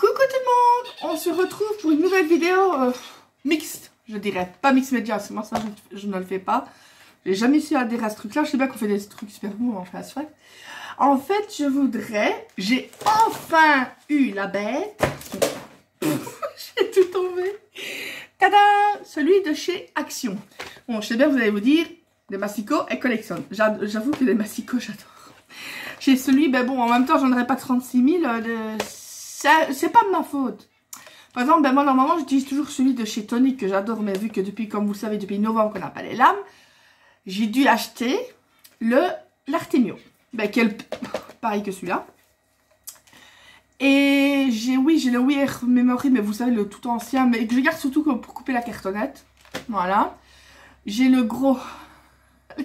Coucou tout le monde, on se retrouve pour une nouvelle vidéo mixte, je dirais, pas mix média, parce que moi ça je ne le fais pas. J'ai jamais su adhérer à ce truc là, je sais bien qu'on fait des trucs super bons en face. En fait j'ai enfin eu la bête, j'ai tout tombé, tada, celui de chez Action. Bon je sais bien vous allez vous dire, des massicots elle collectionne, j'avoue que les massicots j'adore. J'ai celui, ben bon en même temps j'en aurais pas 36 000 c'est pas de ma faute. Par exemple, ben moi normalement j'utilise toujours celui de chez Tonic que j'adore, mais vu que depuis, comme vous le savez, depuis novembre qu'on n'a pas les lames, j'ai dû acheter l'Artemio. Ben quel pareil que celui-là. Et j'ai le We Air Memory, mais vous savez le tout ancien, mais que je garde surtout pour couper la cartonnette. Voilà. J'ai le gros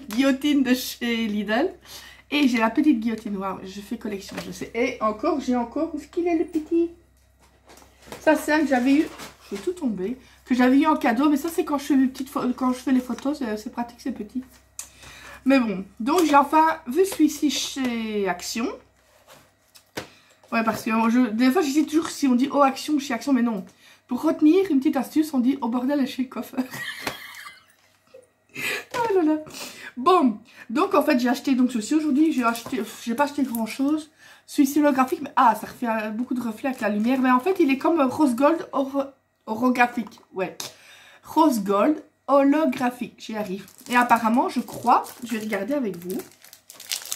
guillotine de chez Lidl. Et j'ai la petite guillotine. Wow, je fais collection, je sais. Et encore, j'ai encore, où est-ce qu'il est le petit? Ça c'est un que j'avais eu, je vais tout tomber, que j'avais eu en cadeau, mais ça c'est quand je fais mes petites quand je fais les photos, c'est pratique, c'est petit. Mais bon, donc j'ai enfin vu celui-ci chez Action. Ouais, parce que des fois j'hésite toujours si on dit oh Action, chez Action, mais non. Pour retenir une petite astuce, on dit au bordel chez Coiffeur. Oh là là. Bon, donc en fait j'ai acheté donc ceci aujourd'hui, j'ai pas acheté grand chose. Celui-ci holographique, mais ah ça refait beaucoup de reflets avec la lumière, mais en fait il est comme rose gold holographique, ouais. Rose gold holographique, j'y arrive. Et apparemment je crois, je vais regarder avec vous,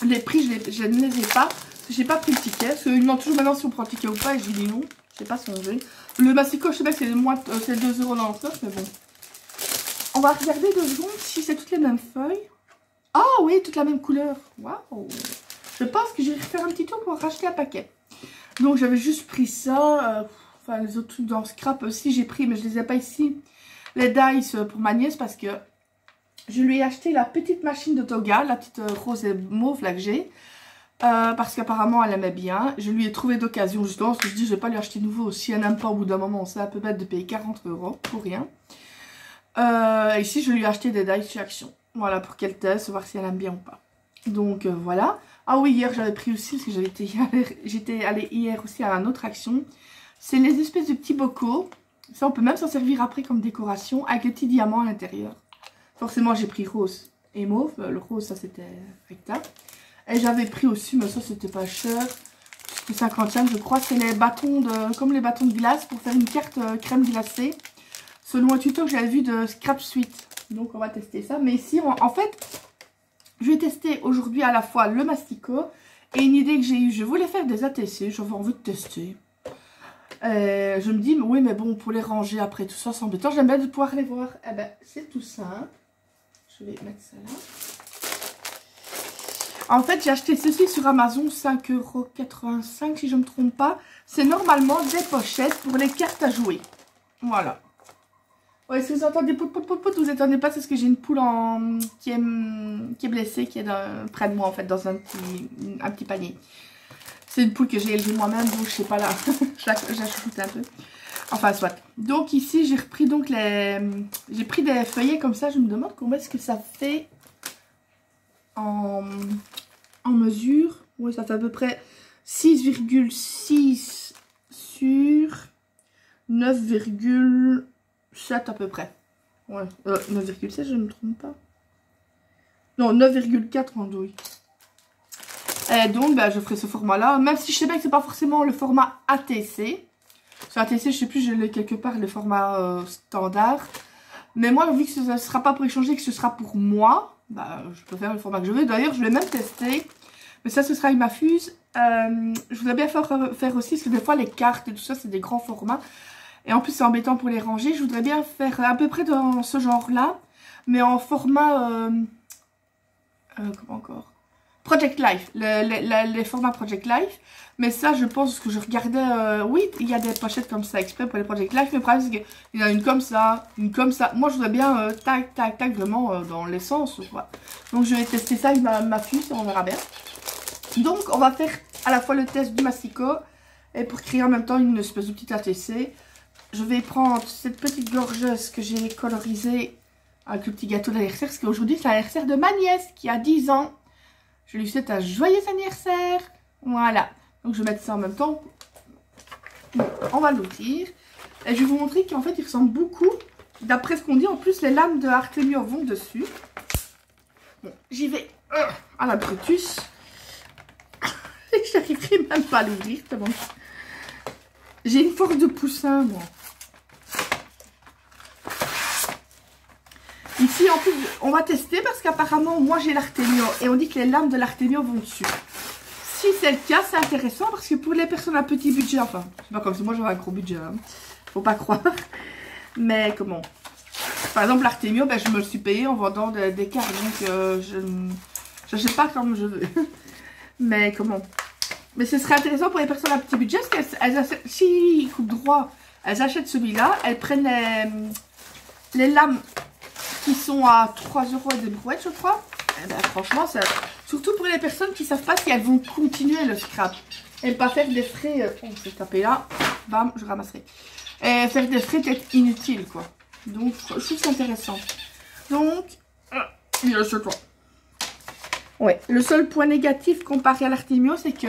les prix je ne les ai pas, j'ai pas pris le ticket, parce qu'ils me demandent toujours maintenant si on prend le ticket ou pas, et je dis non, j'ai pas songé. Le massico je sais pas que c'est 2,99 €, mais bon. On va regarder 2 secondes si c'est toutes les mêmes feuilles. Ah oui, toute la même couleur. Waouh. Je pense que je vais refaire un petit tour pour racheter un paquet. Donc j'avais juste pris ça. Enfin les autres trucs dans scrap aussi j'ai pris, mais je les ai pas ici. Les dice pour ma nièce parce que je lui ai acheté la petite machine de Toga, la petite rose et mauve là que j'ai. Parce qu'apparemment elle aimait bien. Je lui ai trouvé d'occasion justement parce que je dis je vais pas lui acheter nouveau. Si elle n'aime pas au bout d'un moment, c'est un peu bête de payer 40 € pour rien. Ici je lui ai acheté des dice chez Action. Voilà, pour qu'elle teste, voir si elle aime bien ou pas. Donc voilà. Ah oui, hier j'avais pris aussi, parce que j'étais allée hier aussi à une autre Action. C'est les espèces de petits bocaux. Ça, on peut même s'en servir après comme décoration, avec des petits diamants à l'intérieur. Forcément, j'ai pris rose et mauve. Le rose, ça c'était recta. Et j'avais pris aussi, mais ça c'était pas cher. C'était 50 cents, je crois. C'est les bâtons comme les bâtons de glace pour faire une carte crème glacée. Selon un tuto que j'avais vu de Scrap Suite. Donc on va tester ça. Mais ici, en fait, je vais tester aujourd'hui à la fois le mastico et une idée que j'ai eue. Je voulais faire des ATC, j'avais envie de tester. Je me dis, mais oui, mais bon, pour les ranger après tout ça, c'est embêtant. J'aime bien de pouvoir les voir. Eh ben, c'est tout simple. Je vais mettre ça là. En fait, j'ai acheté ceci sur Amazon, 5,85 € si je ne me trompe pas. C'est normalement des pochettes pour les cartes à jouer. Voilà. Ouais, si vous entendez pout, vous attendez pas, c'est parce que j'ai une poule qui est blessée, qui est près de moi en fait, dans un petit panier. C'est une poule que j'ai élevée moi-même, donc je sais pas là, j'ajoute un peu. Enfin, soit. Donc ici, j'ai repris donc j'ai pris des feuillets comme ça, je me demande combien est-ce que ça fait en mesure. Oui, ça fait à peu près 6,6 sur 9,7 à peu près. Ouais, 9,7 je ne me trompe pas. Non, 9,4 en douille. Et donc bah, je ferai ce format là. Même si je sais bien que c'est pas forcément le format ATC. Sur ATC je sais plus, je l'ai quelque part le format standard. Mais moi vu que ce ne sera pas pour échanger, que ce sera pour moi, bah, je peux faire le format que je veux. D'ailleurs je l'ai même testé. Mais ça ce sera avec ma fuse. Je voudrais bien faire aussi, parce que des fois les cartes et tout ça c'est des grands formats. Et en plus c'est embêtant pour les ranger. Je voudrais bien faire à peu près dans ce genre là. Mais en format... comment encore, Project Life. Les formats Project Life. Mais ça je pense que je regardais... oui, il y a des pochettes comme ça exprès pour les Project Life. Mais le problème c'est qu'il y en a une comme ça, une comme ça. Moi je voudrais bien tac, tac, tac vraiment dans l'essence. Donc je vais tester ça avec ma fuse et on verra bien. Donc on va faire à la fois le test du mastico. Et pour créer en même temps une espèce de petite ATC. Je vais prendre cette petite gorgeuse que j'ai colorisée avec le petit gâteau d'anniversaire. Parce qu'aujourd'hui, c'est l'anniversaire de ma nièce qui a 10 ans. Je lui souhaite un joyeux anniversaire. Voilà. Donc, je vais mettre ça en même temps. Bon, on va l'ouvrir. Et je vais vous montrer qu'en fait, il ressemble beaucoup. D'après ce qu'on dit, en plus, les lames de Artemio vont dessus. Bon, j'y vais à la Brutus. J'arriverai même pas à l'ouvrir. J'ai une force de poussin, moi. Ici, en plus, on va tester parce qu'apparemment, moi, j'ai l'Artemio. Et on dit que les lames de l'Artemio vont dessus. Si c'est le cas, c'est intéressant parce que pour les personnes à petit budget, enfin, c'est pas comme si moi j'avais un gros budget, hein, faut pas croire. Mais comment? Par exemple, l'Artemio, ben, je me le suis payé en vendant des cartes, donc je n'achète pas comme je veux. Mais comment? Mais ce serait intéressant pour les personnes à petit budget parce qu'elles si ils coupent droit, elles achètent celui-là, elles prennent les lames qui sont à 3 € et des brouettes, je crois. Eh ben, franchement, ça, surtout pour les personnes qui ne savent pas si elles vont continuer le scrap. Et pas faire des frais. On se taper là. Bam, je ramasserai. Et faire des frais peut-être inutiles, quoi. Donc, je trouve ça intéressant. Donc, il y a ce toit. Ouais, le seul point négatif comparé à l'Artemio, c'est que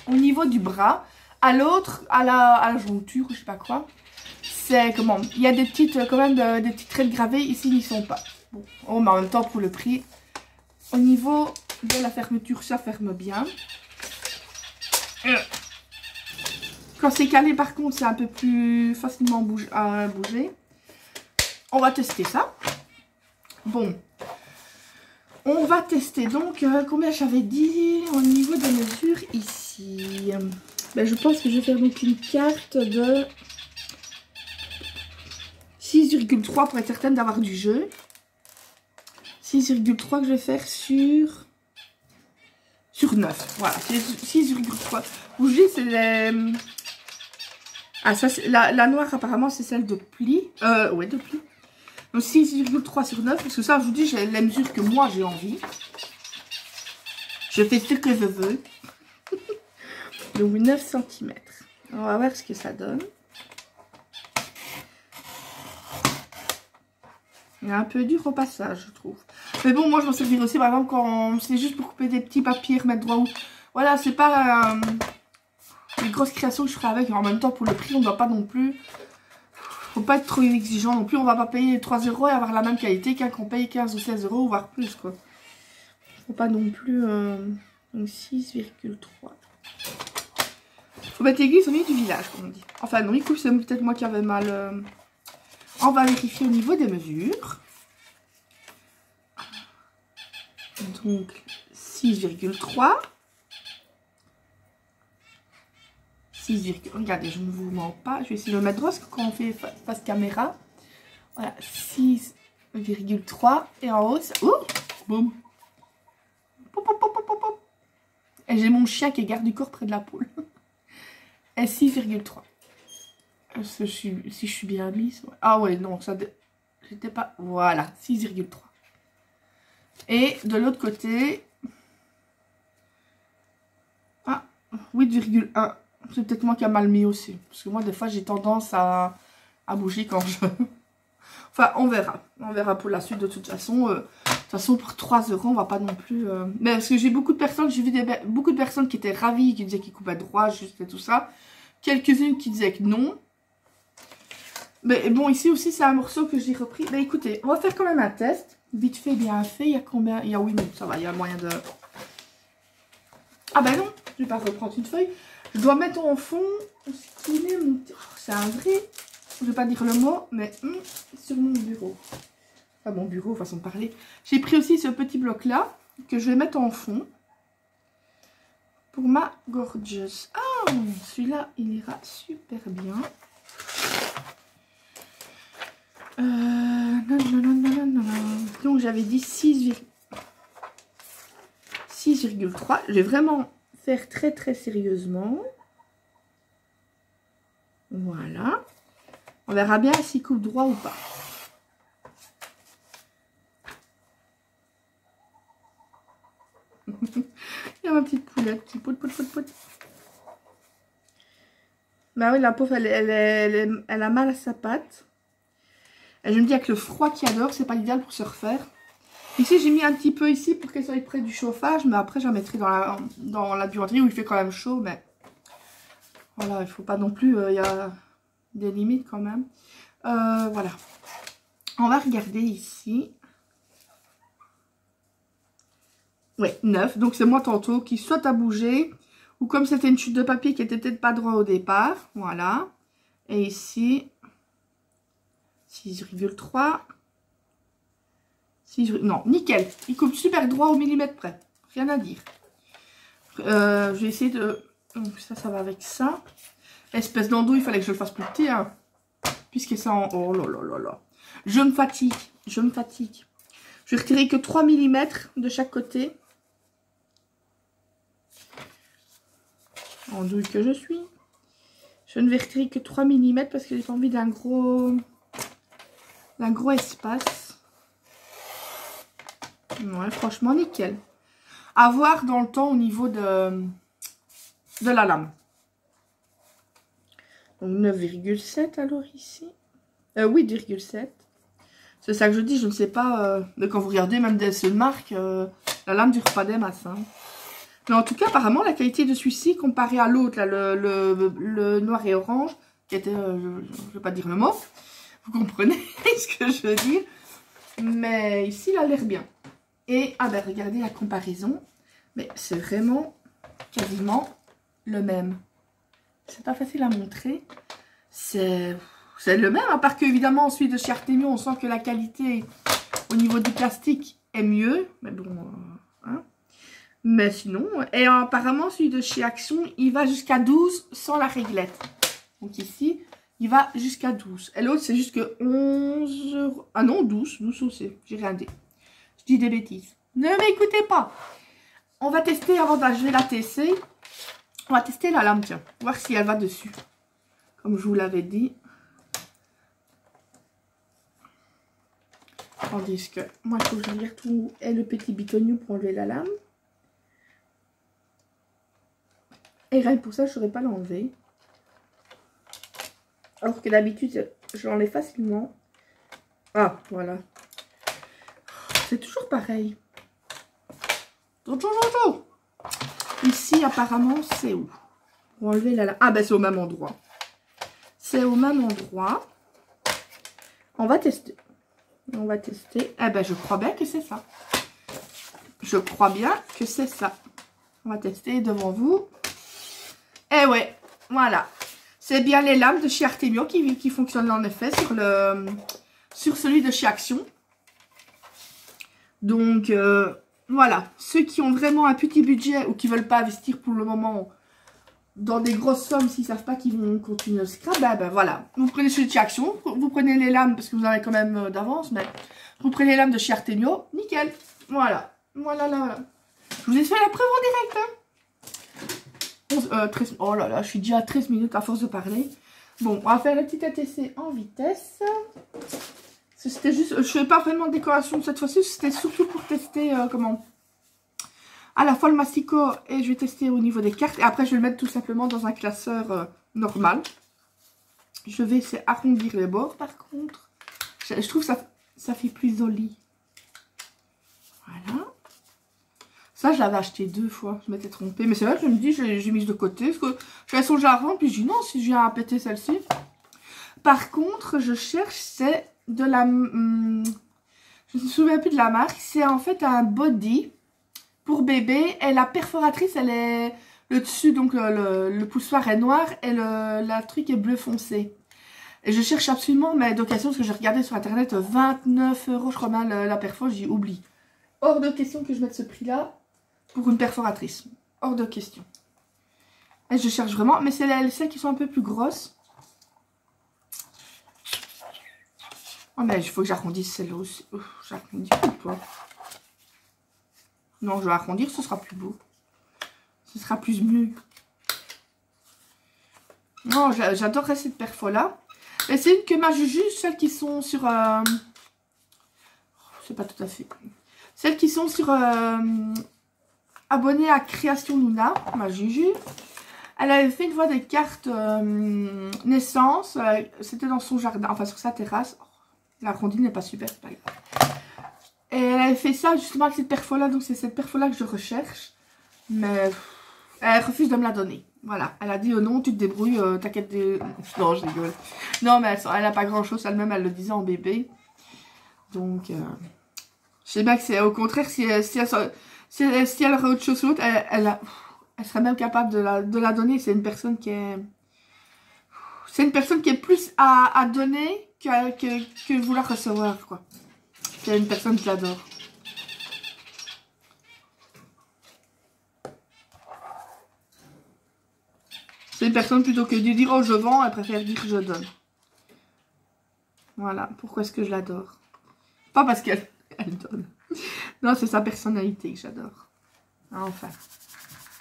au niveau du bras, à l'autre, à la jointure, ou je sais pas quoi, c'est comment? Il y a des petites, quand même, des petites traits gravés. Ici, ils n'y sont pas. Bon, oh, mais en même temps, pour le prix, au niveau de la fermeture, ça ferme bien. Quand c'est calé, par contre, c'est un peu plus facilement à bouger. On va tester ça. Bon. On va tester donc combien j'avais dit au niveau des mesures ici. Ben, je pense que je vais faire donc une carte de 6,3 pour être certaine d'avoir du jeu. 6,3 que je vais faire sur 9. Voilà, 6,3. Bougie, c'est les... Ah, ça, la noire, apparemment, c'est celle de pli. Ouais, de pli. Donc 6,3 sur 9, parce que ça, je vous dis, j'ai les mesures que moi, j'ai envie. Je fais ce que je veux. Donc 9 cm. On va voir ce que ça donne. Il est un peu dur au passage, je trouve. Mais bon, moi, je m'en servirai aussi, par exemple, quand c'est juste pour couper des petits papiers, remettre droit où... Voilà, c'est pas les grosses créations que je ferai avec. En même temps, pour le prix, on ne doit pas non plus... Faut pas être trop exigeant non plus. On va pas payer 3 € et avoir la même qualité qu'un qu'on paye 15 ou 16 €, voire plus, quoi. Faut pas non plus... Donc 6,3. Faut mettre l'église au milieu du village, comme on dit. Enfin, non, écoute, c'est peut-être moi qui avais mal... On va vérifier au niveau des mesures. Donc, 6,3. Regardez, je ne vous mens pas. Je vais essayer de le mettre droit parce que quand on fait face caméra. Voilà, 6,3. Et en haut, oh, boum. Et j'ai mon chien qui est garde du corps près de la poule. Et 6,3. Si je suis bien mise. Ah ouais, non, ça... J'étais pas... Voilà, 6,3. Et de l'autre côté... Ah, 8,1. C'est peut-être moi qui a mal mis aussi. Parce que moi, des fois, j'ai tendance à bouger quand je... Enfin, on verra. On verra pour la suite de toute façon. De toute façon, pour 3 €, on va pas non plus... Mais parce que j'ai beaucoup de personnes, j'ai vu beaucoup de personnes qui étaient ravies, qui disaient qu'ils coupaient droit, juste et tout ça. Quelques-unes qui disaient que non. Mais bon, ici aussi, c'est un morceau que j'ai repris. Mais écoutez, on va faire quand même un test. Vite fait, bien fait. Il y a combien? Il y a 8 minutes, ça va, il y a moyen de... Ah ben non, je vais pas reprendre une feuille. Je dois mettre en fond... C'est un vrai... Je vais pas dire le mot, mais sur mon bureau. Enfin, mon bureau, façon de parler. J'ai pris aussi ce petit bloc-là, que je vais mettre en fond. Pour ma Gorgeous. Ah, celui-là, il ira super bien. Donc j'avais dit 6,3. Je vais vraiment faire très très sérieusement. Voilà. On verra bien s'il coupe droit ou pas. Il y a ma petite poulette qui pout. Bah oui, la pauvre, elle a mal à sa patte. Et je me dis avec le froid qu'il y a dehors, c'est pas l'idéal pour se refaire. Ici, j'ai mis un petit peu ici pour qu'elle soit près du chauffage. Mais après, j'en mettrai dans la buanderie où il fait quand même chaud. Mais Voilà, il faut pas non plus, il y a des limites quand même. Voilà. On va regarder ici. Ouais, 9. Donc c'est moi tantôt qui soit a bougé, ou comme c'était une chute de papier qui était peut-être pas droit au départ. Voilà. Et ici, 6,3. Non, nickel. Il coupe super droit au millimètre près. Rien à dire. Je vais essayer de... Donc ça va avec ça. Espèce d'andouille, il fallait que je le fasse plus petit. Hein. Puisque ça en... Oh là là là là. Je me fatigue. Je me fatigue. Je vais retirer que 3 mm de chaque côté. Andouille que je suis. Je ne vais retirer que 3 mm parce que j'ai pas envie d'un gros espace. Ouais, franchement, nickel. À voir dans le temps au niveau de la lame. Donc 9,7 alors ici. 8,7. C'est ça que je dis, je ne sais pas. Mais quand vous regardez même des marques, la lame dure pas des masses. Hein. Mais en tout cas, apparemment, la qualité de celui-ci, comparé à l'autre, le noir et orange, qui était, je ne vais pas dire le mot, vous comprenez ce que je veux dire. Mais ici, il a l'air bien. Et, ah ben, regardez la comparaison. Mais c'est vraiment quasiment le même. C'est pas facile à montrer. C'est le même, à part que, évidemment, celui de chez Artemio, on sent que la qualité au niveau du plastique est mieux. Mais bon, hein. Mais sinon, et apparemment celui de chez Action, il va jusqu'à 12 sans la réglette. Donc ici, il va jusqu'à 12. Et l'autre, c'est juste que 11 €. Ah non, 12 aussi. J'ai rien dit. Je dis des bêtises. Ne m'écoutez pas. On va tester avant je vais la tester. On va tester la lame, tiens. Voir si elle va dessus. Comme je vous l'avais dit. Tandis que moi, il faut que je regarde où est le petit bitonio pour enlever la lame. Et rien pour ça, je ne saurais pas l'enlever. Alors que d'habitude, je l'enlève facilement. Ah, voilà. C'est toujours pareil. Toujours. Ici, apparemment, c'est où? Pour enlever la lame. Ah, ben c'est au même endroit. C'est au même endroit. On va tester. On va tester. Eh ben, je crois bien que c'est ça. Je crois bien que c'est ça. On va tester devant vous. Eh ouais, voilà. C'est bien les lames de chez Artemio qui fonctionnent en effet sur celui de chez Action. Donc, voilà. Ceux qui ont vraiment un petit budget ou qui ne veulent pas investir pour le moment dans des grosses sommes, s'ils ne savent pas qu'ils vont continuer le scrap, ben voilà. Vous prenez celui de chez Action, vous prenez les lames, parce que vous en avez quand même d'avance, mais vous prenez les lames de chez Artemio, nickel. Voilà. Voilà, là, voilà. Je vous ai fait la preuve en direct, hein. 13, oh là là, je suis déjà à 13 minutes à force de parler. Bon, on va faire le petit ATC en vitesse. C'était juste, je ne fais pas vraiment de décoration cette fois-ci, c'était surtout pour tester comment à la fois le masticot et je vais tester au niveau des cartes. Et après, je vais le mettre tout simplement dans un classeur normal. Je vais essayer d'arrondir les bords par contre. Je trouve que ça fait plus joli. Voilà. Ça, je l'avais acheté 2 fois. Je m'étais trompée. Mais c'est vrai que je me dis, j'ai mis de côté. Parce que j'avais songé à rendre. Puis je dis non, si je viens à péter celle-ci. Par contre, je cherche, c'est de la... je ne me souviens plus de la marque. C'est en fait un body pour bébé. Et la perforatrice, elle est... Le dessus, donc le poussoir est noir. Et la truc est bleu foncé. Et je cherche absolument, mais d'occasion, parce que j'ai regardé sur internet, 29 €, je crois bien, la perfo. J'ai oublié. Hors de question que je mette ce prix-là. Pour une perforatrice. Hors de question. Et je cherche vraiment. Mais c'est celles qui sont un peu plus grosses. Oh mais il faut que j'arrondisse celle-là aussi. J'arrondis ou pas? Non, je vais arrondir, ce sera plus beau. Ce sera plus mieux. Non, j'adorerais cette perfo-là. Mais c'est une que ma Juju, celles qui sont sur... c'est pas tout à fait. Celles qui sont sur... abonnée à Création Luna, ma Juju. Elle avait fait une fois des cartes naissance. C'était dans son jardin, enfin sur sa terrasse. Oh, la rondine n'est pas super, c'est pas grave. Et elle avait fait ça justement avec cette perfo-là. Donc c'est cette perfo-là que je recherche. Mais elle refuse de me la donner. Voilà, elle a dit non, tu te débrouilles, t'inquiète des... Non, je rigole. Non, mais elle a pas grand-chose, elle-même, elle le disait en bébé. Donc, je sais bien que c'est au contraire, si elle aurait autre chose que l'autre, elle serait même capable de la donner. C'est une personne qui est... C'est une personne qui est plus à donner que vouloir recevoir, quoi. C'est une personne que j'adore. C'est une personne plutôt que de dire « Oh, je vends », elle préfère dire « Je donne ». Voilà, pourquoi est-ce que je l'adore? Pas parce qu'elle donne. Non, c'est sa personnalité que j'adore. Enfin,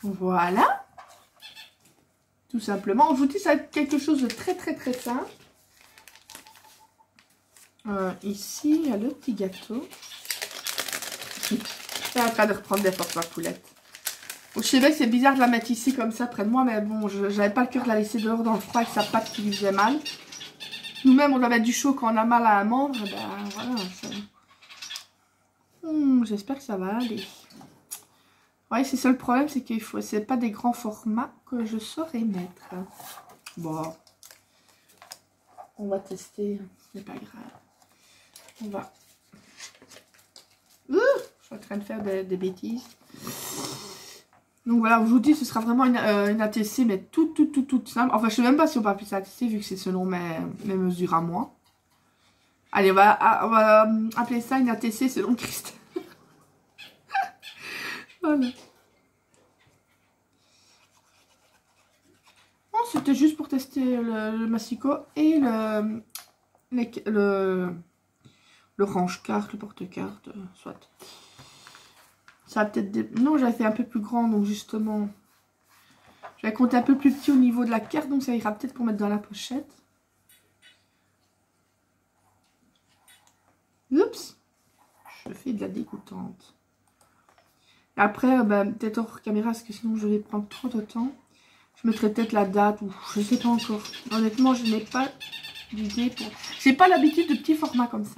voilà. Tout simplement. Je vous dis, ça va être quelque chose de très simple. Ici, il y a le petit gâteau. Je suis en train de reprendre des forces, ma poulette. Bon, je sais bien que c'est bizarre de la mettre ici comme ça près de moi, mais bon, j'avais pas le cœur de la laisser dehors dans le froid avec sa patte qui lui faisait mal. Nous-mêmes, on doit mettre du chaud quand on a mal à un membre. Ben voilà. J'espère que ça va aller. Oui, c'est ça le problème, c'est qu'il faut. C'est pas des grands formats que je saurais mettre. Bon. On va tester. C'est pas grave. On va. Je suis en train de faire des bêtises. Donc voilà, je vous dis, ce sera vraiment une ATC, mais toute simple. Enfin, je sais même pas si on peut appeler ça ATC, vu que c'est selon mes mesures à moi. Allez, on va appeler ça une ATC selon Christelle. Voilà. Bon, c'était juste pour tester le massicot et le range-carte, le porte-carte, soit. Ça va peut-être... Non, j'avais fait un peu plus grand, donc justement... J'avais compté un peu plus petit au niveau de la carte, donc ça ira peut-être pour mettre dans la pochette. Oups! Je fais de la dégoûtante. Et après, peut-être hors caméra, parce que sinon je vais prendre trop de temps. Je mettrai peut-être la date, ou je sais pas encore. Honnêtement, je n'ai pas d'idée pour... J'ai pas l'habitude de petits formats comme ça.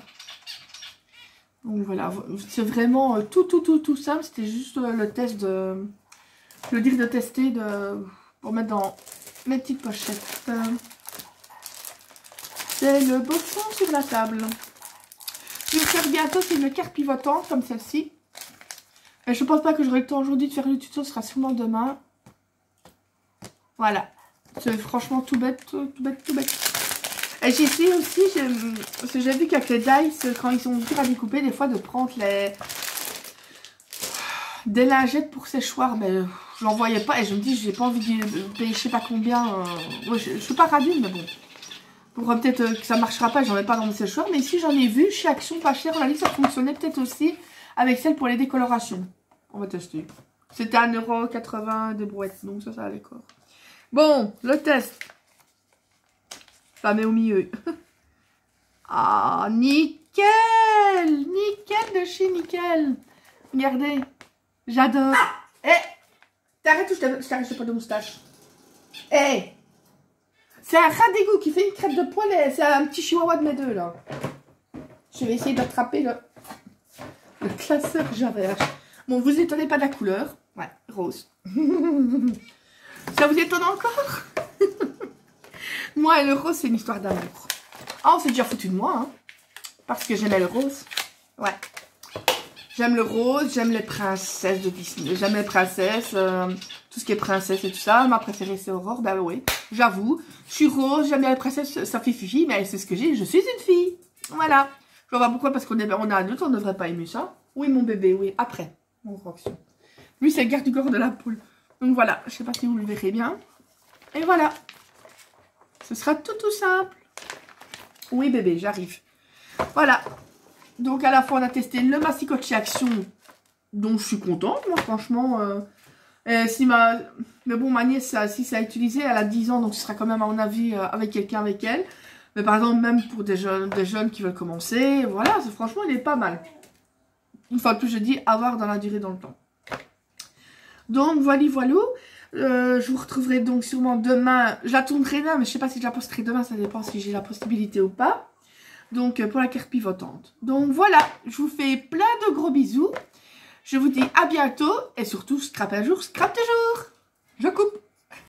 Donc voilà, c'est vraiment tout simple. C'était juste le test de... Le dire de tester pour mettre dans mes petites pochettes. C'est le boxon sur la table. Je vais faire bientôt, c'est une carte pivotante comme celle-ci. Et je pense pas que j'aurai le temps aujourd'hui de faire le tuto, ce sera sûrement demain. Voilà. C'est franchement tout bête. Et j'ai essayé aussi, parce que j'ai vu qu'avec les dice, quand ils sont durs à découper, des fois de prendre des lingettes pour séchoir, mais je n'en voyais pas et je me dis, j'ai pas envie de payer je sais pas combien. Je suis pas radine, mais bon. Pour peut-être que ça marchera pas, j'en ai pas dans mon séchoir, mais ici j'en ai vu chez Action pas cher, on a dit que ça fonctionnait peut-être aussi avec celle pour les décolorations. On va tester. C'était 1,80 € des brouettes, donc ça allait corps. Bon, le test. Ça met au milieu. Ah, nickel! Nickel de chez nickel. Regardez. J'adore. Eh! T'arrêtes ou je t'arrête pas de moustache? Eh! C'est un rat d'égout qui fait une crêpe de poil et c'est un petit chihuahua de mes deux, là. Je vais essayer d'attraper le classeur que j'avais. Bon, vous étonnez pas de la couleur. Ouais, rose. Ça vous étonne encore? Moi et le rose, c'est une histoire d'amour. Ah, on s'est déjà foutu de moi, hein. Parce que j'aimais le rose. Ouais. J'aime le rose, j'aime les princesses de Disney. J'aime les princesses, tout ce qui est princesse et tout ça. Ma préférée, c'est Aurore. Ben oui, j'avoue. Je suis rose, j'aime bien les princesses, ça fait fifi, mais c'est ce que j'ai. Je suis une fille. Voilà. Je vois pas pourquoi, parce qu'on est adulte, on ne devrait pas aimer ça. Oui, mon bébé, oui. Après, mon roxon. Lui, c'est le garde du corps de la poule. Donc voilà, je sais pas si vous le verrez bien. Et voilà. Ce sera tout simple. Oui, bébé, j'arrive. Voilà. Donc, à la fois, on a testé le massicot chez Action, dont je suis contente, moi, franchement. Mais bon, ma nièce, si ça a utilisé, elle a 10 ans, donc ce sera quand même, à mon avis, avec quelqu'un avec elle. Mais par exemple, même pour des jeunes qui veulent commencer, voilà, franchement, il est pas mal. Une fois de plus, je dis, avoir dans la durée, dans le temps. Donc, voilà. Je vous retrouverai donc sûrement demain. Je la tournerai là, mais je sais pas si je la posterai demain, ça dépend si j'ai la possibilité ou pas. Donc, pour la carte pivotante. Donc, voilà, je vous fais plein de gros bisous. Je vous dis à bientôt et surtout, scrap un jour, scrap toujours. Je coupe.